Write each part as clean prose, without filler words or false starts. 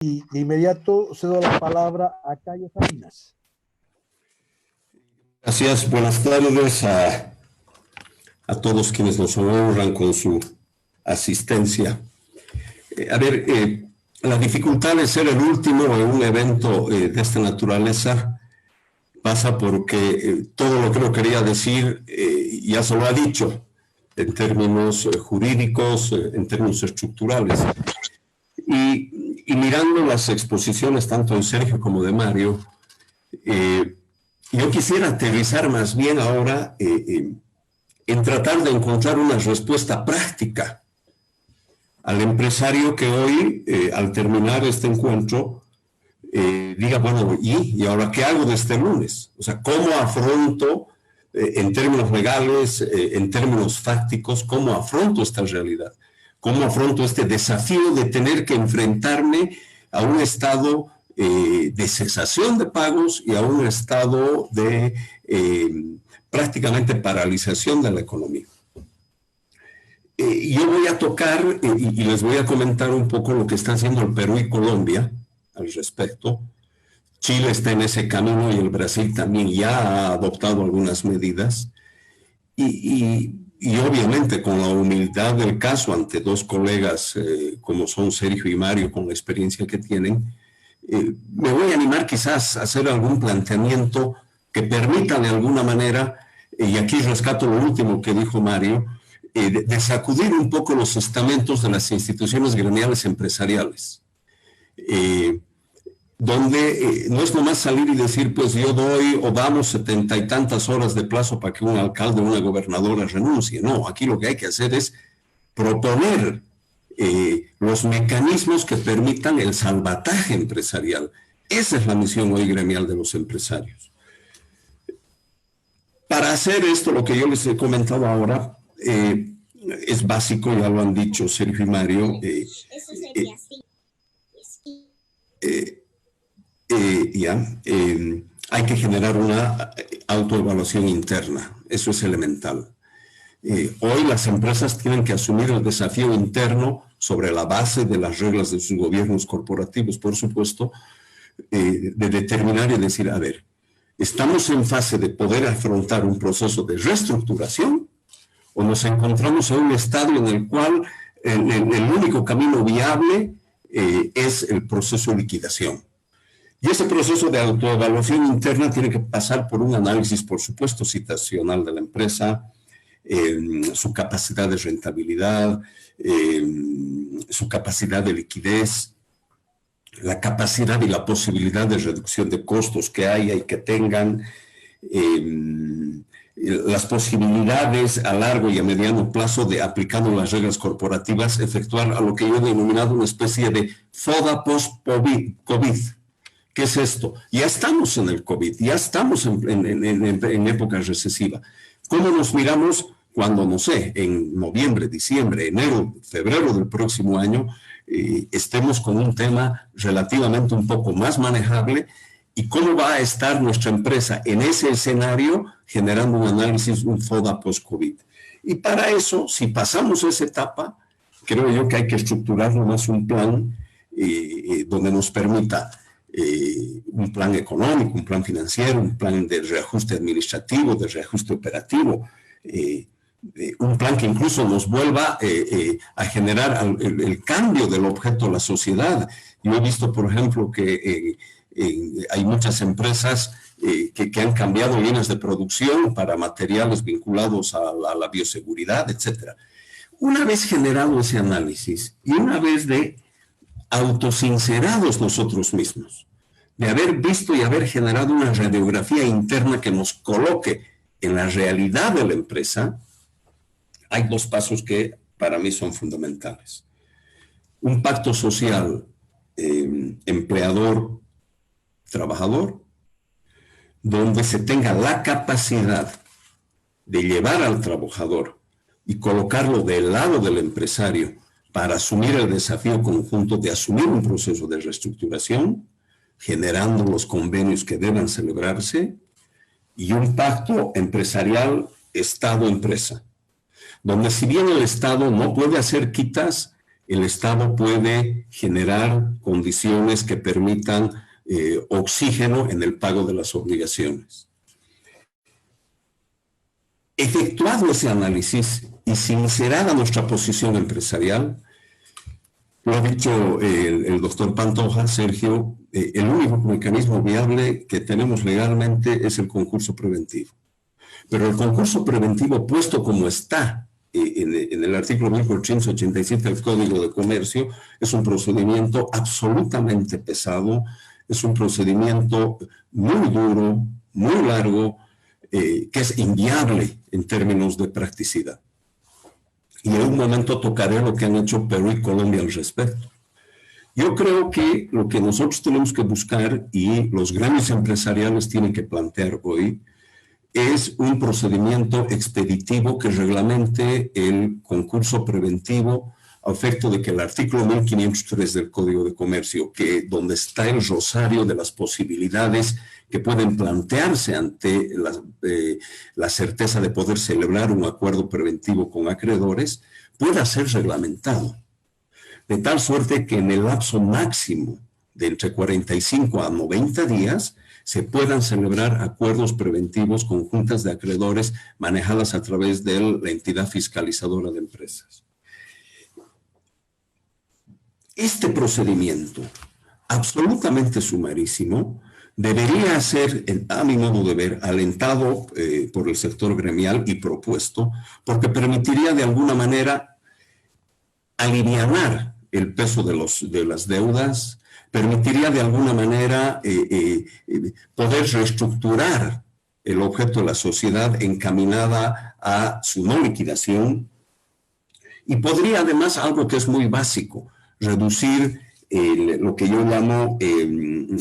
Y de inmediato cedo la palabra a Cayo Salinas. Gracias, buenas tardes a todos quienes nos honran con su asistencia. La dificultad de ser el último en un evento de esta naturaleza pasa porque todo lo que uno quería decir ya se lo ha dicho en términos jurídicos, en términos estructurales. Y mirando las exposiciones tanto de Sergio como de Mario, yo quisiera aterrizar más bien ahora en tratar de encontrar una respuesta práctica al empresario que hoy, al terminar este encuentro, diga, bueno, ¿y ahora qué hago de este lunes? O sea, ¿cómo afronto, en términos legales, en términos fácticos, cómo afronto esta realidad? ¿Cómo afronto este desafío de tener que enfrentarme a un estado de cesación de pagos y a un estado de prácticamente paralización de la economía? Yo voy a tocar y les voy a comentar un poco lo que están haciendo el Perú y Colombia al respecto. Chile está en ese camino y el Brasil también ya ha adoptado algunas medidas. Y obviamente con la humildad del caso ante dos colegas como son Sergio y Mario con la experiencia que tienen, me voy a animar quizás a hacer algún planteamiento que permita de alguna manera, y aquí rescato lo último que dijo Mario, de sacudir un poco los estamentos de las instituciones gremiales empresariales. Donde no es nomás salir y decir, pues yo doy o damos 70 y tantas horas de plazo para que un alcalde o una gobernadora renuncie. No, aquí lo que hay que hacer es proponer los mecanismos que permitan el salvataje empresarial. Esa es la misión hoy gremial de los empresarios. Para hacer esto, lo que yo les he comentado ahora, es básico, ya lo han dicho Sergio y Mario. Eso sería así. Hay que generar una autoevaluación interna, eso es elemental. Hoy las empresas tienen que asumir el desafío interno sobre la base de las reglas de sus gobiernos corporativos, por supuesto, de determinar y decir, a ver, ¿estamos en fase de poder afrontar un proceso de reestructuración o nos encontramos en un estadio en el cual el único camino viable es el proceso de liquidación? Y ese proceso de autoevaluación interna tiene que pasar por un análisis, por supuesto, situacional de la empresa, su capacidad de rentabilidad, su capacidad de liquidez, la capacidad y la posibilidad de reducción de costos que haya y que tengan, las posibilidades a largo y a mediano plazo de, aplicando las reglas corporativas, efectuar a lo que yo he denominado una especie de FODA post-COVID. ¿Qué es esto? Ya estamos en el COVID, ya estamos en época recesiva. ¿Cómo nos miramos cuando, no sé, en noviembre, diciembre, enero, febrero del próximo año, estemos con un tema relativamente un poco más manejable? ¿Y cómo va a estar nuestra empresa en ese escenario generando un análisis, un FODA post-COVID? Y para eso, si pasamos esa etapa, creo yo que hay que estructurar nomás un plan donde nos permita un plan económico, un plan financiero, un plan de reajuste administrativo, de reajuste operativo, un plan que incluso nos vuelva a generar el cambio del objeto de la sociedad. Yo he visto, por ejemplo, que hay muchas empresas que han cambiado líneas de producción para materiales vinculados a la bioseguridad, etc. Una vez generado ese análisis y una vez de autosincerados nosotros mismos, de haber visto y haber generado una radiografía interna que nos coloque en la realidad de la empresa, hay dos pasos que para mí son fundamentales. Un pacto social empleador-trabajador, donde se tenga la capacidad de llevar al trabajador y colocarlo del lado del empresario para asumir el desafío conjunto de asumir un proceso de reestructuración, generando los convenios que deban celebrarse, y un pacto empresarial Estado-empresa, donde si bien el Estado no puede hacer quitas, el Estado puede generar condiciones que permitan oxígeno en el pago de las obligaciones. Efectuado ese análisis y sincerada nuestra posición empresarial, lo ha dicho el doctor Pantoja, Sergio, el único mecanismo viable que tenemos legalmente es el concurso preventivo. Pero el concurso preventivo, puesto como está en el artículo 1487 del Código de Comercio, es un procedimiento absolutamente pesado, es un procedimiento muy duro, muy largo, que es inviable en términos de practicidad. Y en un momento tocaré lo que han hecho Perú y Colombia al respecto. Yo creo que lo que nosotros tenemos que buscar y los gremios empresariales tienen que plantear hoy es un procedimiento expeditivo que reglamente el concurso preventivo a efecto de que el artículo 1503 del Código de Comercio, donde está el rosario de las posibilidades que pueden plantearse ante la certeza de poder celebrar un acuerdo preventivo con acreedores, pueda ser reglamentado. De tal suerte que en el lapso máximo de entre 45 a 90 días se puedan celebrar acuerdos preventivos con juntas de acreedores manejadas a través de la entidad fiscalizadora de empresas. Este procedimiento, absolutamente sumarísimo, debería ser, a mi modo de ver, alentado por el sector gremial y propuesto, porque permitiría de alguna manera alivianar el peso de las deudas, permitiría de alguna manera poder reestructurar el objeto de la sociedad encaminada a su no liquidación, y podría además, algo que es muy básico, reducir lo que yo llamo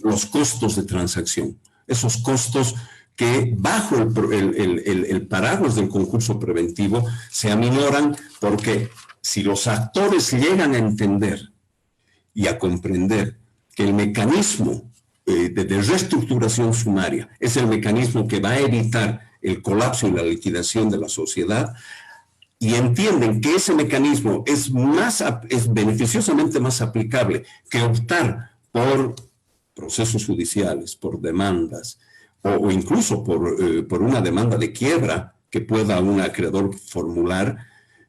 los costos de transacción. Esos costos que bajo el paraguas del concurso preventivo se aminoran, porque si los actores llegan a entender y a comprender que el mecanismo de reestructuración sumaria es el mecanismo que va a evitar el colapso y la liquidación de la sociedad, y entienden que ese mecanismo es beneficiosamente más aplicable que optar por procesos judiciales, por demandas, o incluso por una demanda de quiebra que pueda un acreedor formular,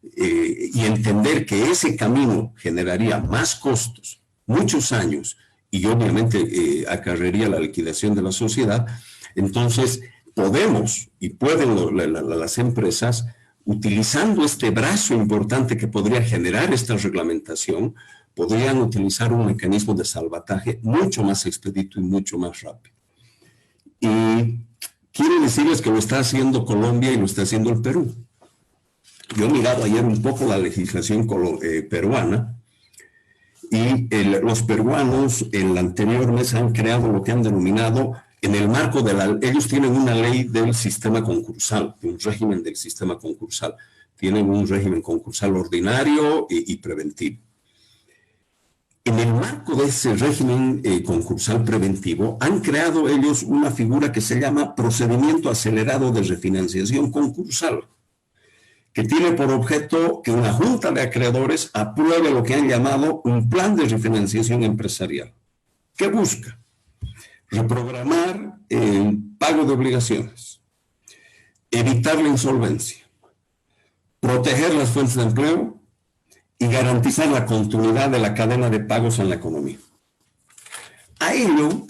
y entender que ese camino generaría más costos, muchos años, y obviamente acarrearía la liquidación de la sociedad. Entonces podemos y pueden las empresas, utilizando este brazo importante que podría generar esta reglamentación, podrían utilizar un mecanismo de salvataje mucho más expedito y mucho más rápido. Y quiero decirles que lo está haciendo Colombia y lo está haciendo el Perú. Yo he mirado ayer un poco la legislación peruana, y los peruanos en el anterior mes han creado lo que han denominado, en el marco ellos tienen una ley del sistema concursal, un régimen del sistema concursal. Tienen un régimen concursal ordinario y preventivo. En el marco de ese régimen concursal preventivo, han creado ellos una figura que se llama procedimiento acelerado de refinanciación concursal, que tiene por objeto que una junta de acreedores apruebe lo que han llamado un plan de refinanciación empresarial. ¿Qué busca? Reprogramar el pago de obligaciones, evitar la insolvencia, proteger las fuentes de empleo y garantizar la continuidad de la cadena de pagos en la economía. A ello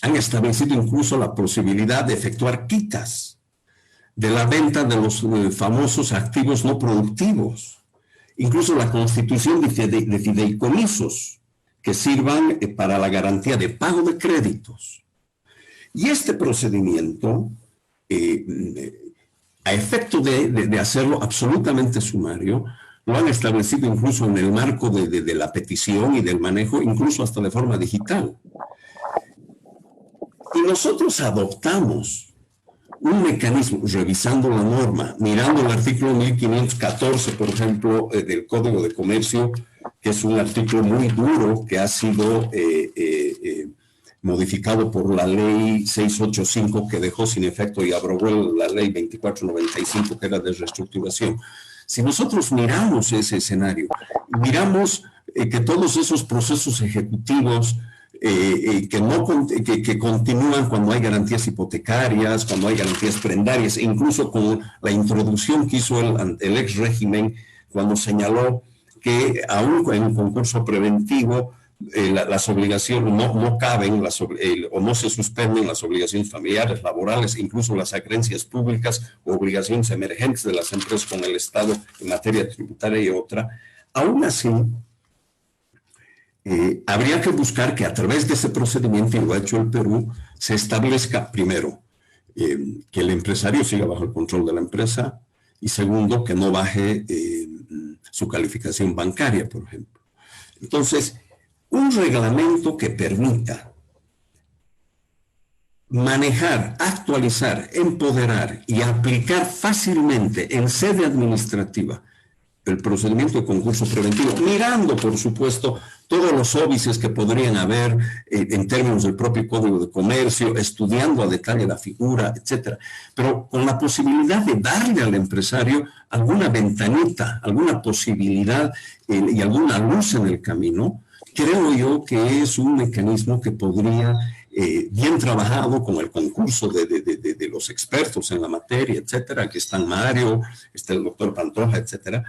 han establecido incluso la posibilidad de efectuar quitas de la venta de los famosos activos no productivos, incluso la constitución de fideicomisos que sirvan para la garantía de pago de créditos. Y este procedimiento, a efecto de hacerlo absolutamente sumario, lo han establecido incluso en el marco de la petición y del manejo, incluso hasta de forma digital. Y nosotros adoptamos un mecanismo, revisando la norma, mirando el artículo 1514, por ejemplo, del Código de Comercio, que es un artículo muy duro que ha sido modificado por la ley 685, que dejó sin efecto y abrogó la ley 2495, que era de reestructuración. Si nosotros miramos ese escenario, miramos que todos esos procesos ejecutivos que continúan cuando hay garantías hipotecarias, cuando hay garantías prendarias, incluso con la introducción que hizo el ex régimen cuando señaló que aún en un concurso preventivo las obligaciones no caben o no se suspenden las obligaciones familiares, laborales, incluso las acreencias públicas o obligaciones emergentes de las empresas con el Estado en materia tributaria y otra. Aún así, habría que buscar que a través de ese procedimiento, y lo ha hecho el Perú, se establezca primero que el empresario siga bajo el control de la empresa y segundo, que no baje su calificación bancaria, por ejemplo. Entonces, un reglamento que permita manejar, actualizar, empoderar y aplicar fácilmente en sede administrativa el procedimiento de concurso preventivo, mirando, por supuesto, todos los óbices que podrían haber en términos del propio Código de Comercio, estudiando a detalle la figura, etcétera, pero con la posibilidad de darle al empresario alguna ventanita, alguna posibilidad y alguna luz en el camino. Creo yo que es un mecanismo que podría, bien trabajado con el concurso de los expertos en la materia, etcétera, aquí están Mario, está el doctor Pantoja, etcétera,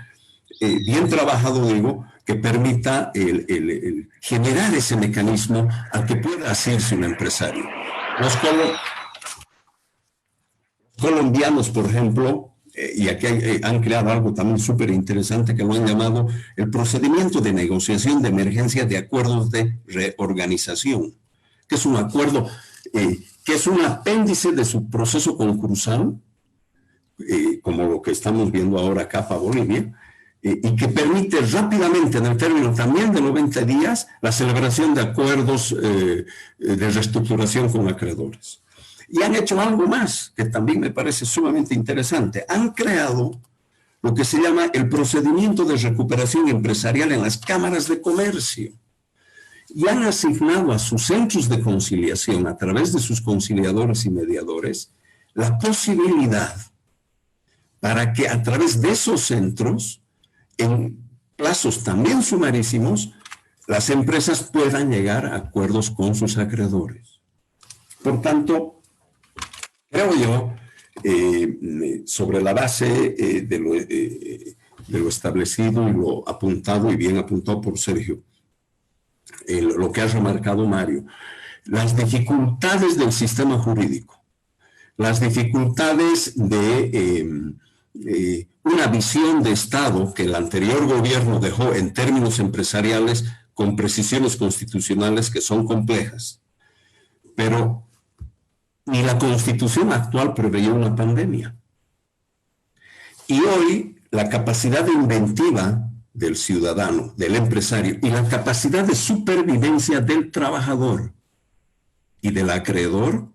bien trabajado, digo, que permita el generar ese mecanismo al que pueda asirse un empresario. Los colombianos, por ejemplo, y aquí han creado algo también súper interesante que lo han llamado el procedimiento de negociación de emergencia de acuerdos de reorganización, que es un acuerdo que es un apéndice de su proceso concursal, como lo que estamos viendo ahora acá para Bolivia, y que permite rápidamente, en el término también de 90 días, la celebración de acuerdos de reestructuración con acreedores. Y han hecho algo más, que también me parece sumamente interesante. Han creado lo que se llama el procedimiento de recuperación empresarial en las cámaras de comercio. Y han asignado a sus centros de conciliación, a través de sus conciliadores y mediadores, la posibilidad para que a través de esos centros, en plazos también sumarísimos, las empresas puedan llegar a acuerdos con sus acreedores. Por tanto, creo yo, sobre la base de lo establecido y lo apuntado y bien apuntado por Sergio, lo que ha remarcado Mario, las dificultades del sistema jurídico, las dificultades de una visión de Estado que el anterior gobierno dejó en términos empresariales con precisiones constitucionales que son complejas, pero ni la Constitución actual preveía una pandemia. Y hoy la capacidad inventiva del ciudadano, del empresario, y la capacidad de supervivencia del trabajador y del acreedor,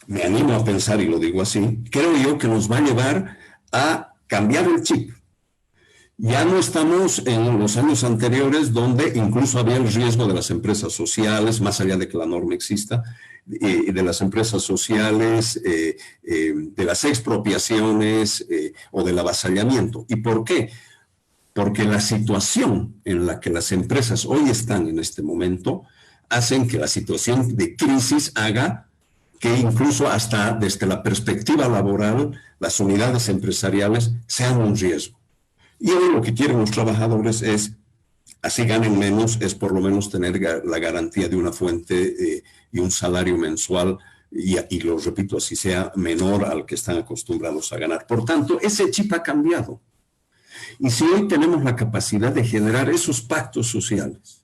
me animo a pensar, y lo digo así, creo yo que nos va a llevar a cambiar el chip. Ya no estamos en los años anteriores donde incluso había el riesgo de las empresas sociales, más allá de que la norma exista, de las empresas sociales, de las expropiaciones o del avasallamiento. ¿Y por qué? Porque la situación en la que las empresas hoy están en este momento hacen que la situación de crisis haga que incluso hasta desde la perspectiva laboral las unidades empresariales sean un riesgo. Y hoy lo que quieren los trabajadores es, así ganen menos, es por lo menos tener la garantía de una fuente y un salario mensual, y lo repito, así sea menor al que están acostumbrados a ganar. Por tanto, ese chip ha cambiado. Y si hoy tenemos la capacidad de generar esos pactos sociales,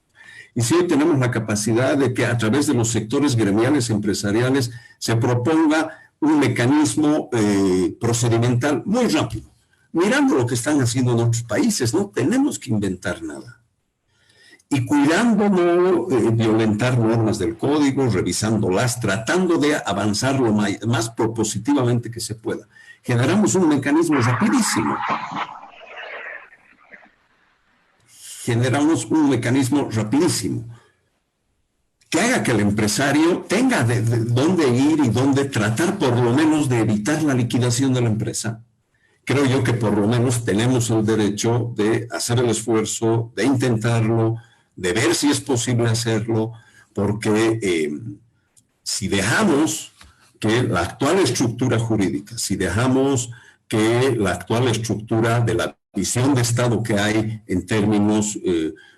y si hoy tenemos la capacidad de que a través de los sectores gremiales empresariales se proponga un mecanismo procedimental muy rápido, mirando lo que están haciendo en otros países, no tenemos que inventar nada. Y cuidando no violentar normas del código, revisándolas, tratando de avanzar lo más propositivamente que se pueda. Generamos un mecanismo rapidísimo. Generamos un mecanismo rapidísimo que haga que el empresario tenga dónde ir y dónde tratar por lo menos de evitar la liquidación de la empresa creo yo que por lo menos tenemos el derecho de hacer el esfuerzo, de intentarlo, de ver si es posible hacerlo, porque si dejamos que la actual estructura jurídica, si dejamos que la actual estructura de la visión de Estado que hay en términos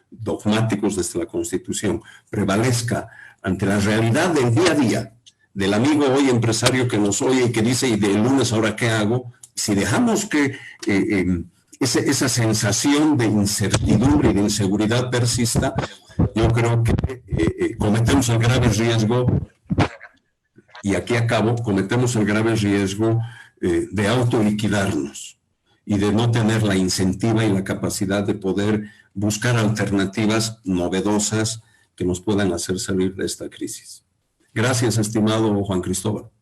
dogmáticos desde la Constitución prevalezca ante la realidad del día a día, del amigo hoy empresario que nos oye y que dice, ¿y del lunes ahora qué hago? Si dejamos que esa sensación de incertidumbre y de inseguridad persista, yo creo que cometemos el grave riesgo, y aquí acabo, cometemos el grave riesgo de autoliquidarnos y de no tener la incentiva y la capacidad de poder buscar alternativas novedosas que nos puedan hacer salir de esta crisis. Gracias, estimado Juan Cristóbal.